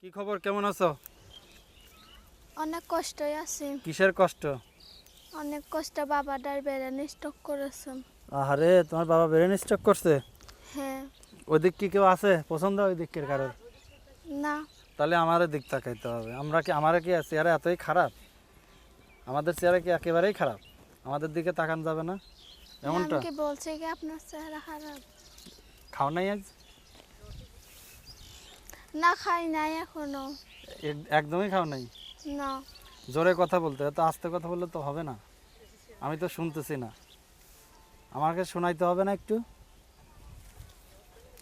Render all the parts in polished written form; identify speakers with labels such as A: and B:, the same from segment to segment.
A: কি খবর, কেমন আছো?
B: অনেক কষ্টই আছি।
A: কিসের কষ্ট?
B: অনেক কষ্ট, বাবাটার ব্রেন স্ট্রোক করেছে।
A: আরে তোমার বাবা ব্রেন স্ট্রোক করছে?
B: হ্যাঁ।
A: ওইদিক কি কেউ আছে পছন্দ ওই দিকের কারোর?
B: না,
A: তাহলে আমাদের দিক তাকাইতে হবে। আমরা কি চেহারা এতই খারাপ? আমাদের চেহারা কি একেবারেই খারাপ? আমাদের দিকে তাকান যাবে না এমনটা?
B: আমি কি বলছি কি আপনার চেহারা খারাপ?
A: খাও নাই আজ?
B: না, খাই নাই এখনো।
A: একদমই খাও নাই?
B: না।
A: জোরে কথা বলতে, এত আস্তে কথা বললে তো হবে না। আমি তো শুনতেছি না। আমাকে শোনাইতে হবে না একটু?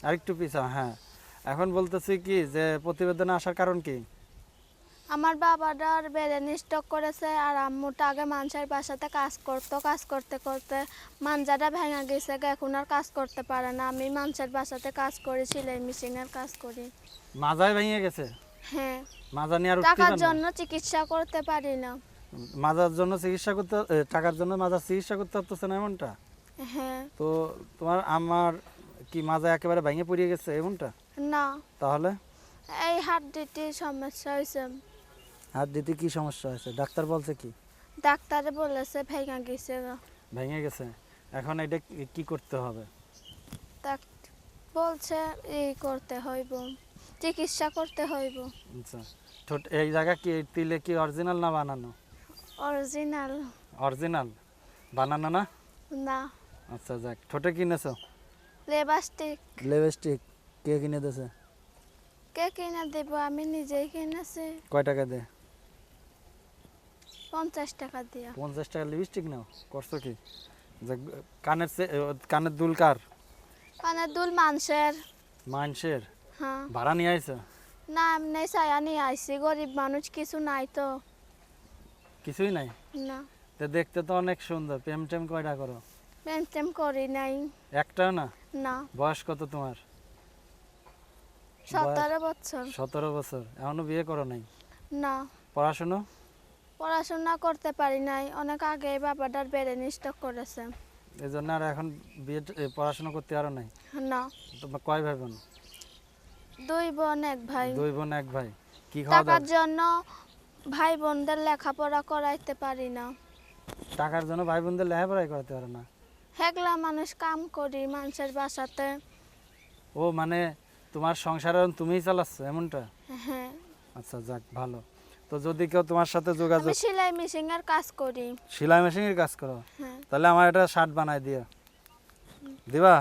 A: আরেকটু পিছা, হ্যাঁ। এখন বলতেছি কি যে প্রতিবেদনে আসার কারণ কি?
B: আমার বাবাটার ব্রেন স্ট্রোক করেছে আর আম্মুটা আগে মানুষের বাসাতে কাজ করতো, কাজ করতে করতে মাঞ্জাটা ভেঙে গেছে, এখন আর কাজ করতে পারে না। আমি মানুষের বাসাতে কাজ করি, সেলাই মেশিনের কাজ করি।
A: মাজায় ভেঙে গেছে?
B: হ্যাঁ।
A: মাজা নিয়ে আর উঠতে
B: টাকার
A: পারে না?
B: জন্য চিকিৎসা করতে পারি না।
A: মাজার জন্য চিকিৎসা করতে টাকার জন্য মাজার চিকিৎসা করতে পারতেছে না এমনটা?
B: হ্যাঁ।
A: তো তোমার আমার কি মাজা একেবারে ভেঙে পড়ে গেছে এমনটা?
B: না,
A: তাহলে
B: এই হাড্ডিটির সমস্যা হয়েছে।
A: হাত দিতে কি সমস্যা হয়েছে? ডাক্তার বলছে কি?
B: ডাক্তারে বলেছে ভেঙে গেছে।
A: ভেঙে গেছে। এখন এটা কি করতে হবে?
B: ডাক বলছে করতে হইব, চিকিৎসা করতে হইব।
A: আচ্ছা, ঠোঁট এই জায়গা কি তিলে কি অরিজিনাল না বানানো?
B: অরিজিনাল।
A: অরিজিনাল বানানো না?
B: না,
A: আচ্ছা যাক, ঠোঁটে কিনেছো?
B: লিপস্টিক।
A: লিপস্টিক কে কিনে দিয়েছে?
B: কে কিনে দেব? আমি নিজেই কিনেছি।
A: কয় টাকা দিয়ে?
B: 50 টাকা দিয়া।
A: 50 টাকা লিপস্টিক নাও? করছো কি? যে কানের দুল কার?
B: কানের দুল মানুষের।
A: মানুষের?
B: হ্যাঁ।
A: ভাড়া নিয়ে আইছো?
B: না, এমনি ছায়া নিয়ে আইছি, গরিব মানুষ, কিছু নাই তো।
A: কিছুই নাই?
B: না।
A: তো দেখতে তো অনেক সুন্দর। প্রেম টেম কয়টা করো?
B: প্রেম টেম করি নাই।
A: একটাও না?
B: না।
A: বয়স কত তোমার?
B: 17 বছর।
A: 17 বছর। এখনো বিয়ে করো নাই?
B: না।
A: পড়াশুনো?
B: পড়াশোনা করতে পারি নাই, অনেক আগে বাবাটার ব্রেন স্ট্রোক করেছে।
A: এই জন্য আর এখন বিয়ে পড়াশোনা করতে আরো নাই?
B: না।
A: তোমার কয় ভাই বোন?
B: 2 বোন 1 ভাই।
A: 2 বোন 1 ভাই। কি খাওয়া
B: টাকার
A: দাওয়া?
B: জন্য ভাই বোনদের লেখাপড়া করাইতে পারি না।
A: টাকার জন্য ভাই বোনদের লেখাপড়াই করাতে পারো না?
B: হেগলা মানুষ কাম করি মানুষের বাসাতে।
A: ও মানে তোমার সংসার এখন তুমিই চালাচ্ছ এমনটা?
B: হ্যাঁ।
A: আচ্ছা যাক, ভালো। তো যদি কেউ তোমার সাথে যোগাযোগ...
B: আমি সেলাই মেশিনের কাজ করি।
A: সেলাই মেশিনের কাজ করো?
B: হ্যাঁ।
A: তাহলে আমার একটা শার্ট বানাই দিও। দিবা?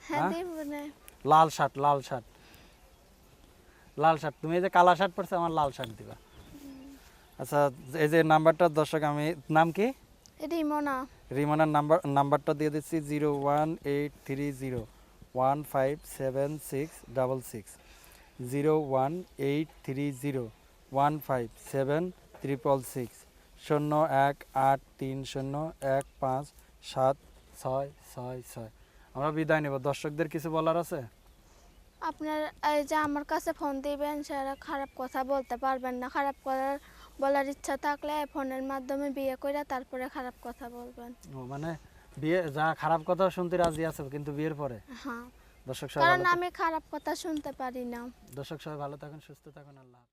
B: হ্যাঁ,
A: হ্যাঁ?
B: দিব না।
A: লাল শার্ট, লাল শার্ট, লাল শার্ট। তুমি এই যে কালা শার্ট পরছো, আমার লাল শার্ট দিবা। আচ্ছা, এই যে নাম্বারটা দর্শক, আমি নাম কি?
B: রিমনা।
A: রিমানার নাম্বারটা দিয়ে দিচ্ছি 01830157666, 01830157666, 0183015766। আমরা বিদায় নেব। দর্শকদের কিছু বলার আছে?
B: আপনার এই যে আমার কাছে ফোন দিবেন, সেটা খারাপ কথা বলতে পারবেন না। খারাপ বলার ইচ্ছা থাকলে ফোনের মাধ্যমে বিয়ে করে তারপরে খারাপ কথা বলবেন।
A: ও মানে বিয়ে যা খারাপ কথা শুনতে রাজি আছে, কিন্তু বিয়ের পরে?
B: হ্যাঁ।
A: দর্শক সবাই
B: কারণ
A: ভালো
B: আমি খারাপ কথা শুনতে পারি না।
A: দর্শক সবাই ভালো থাকুন, সুস্থ থাকুন, আল্লাহ হাফেজ।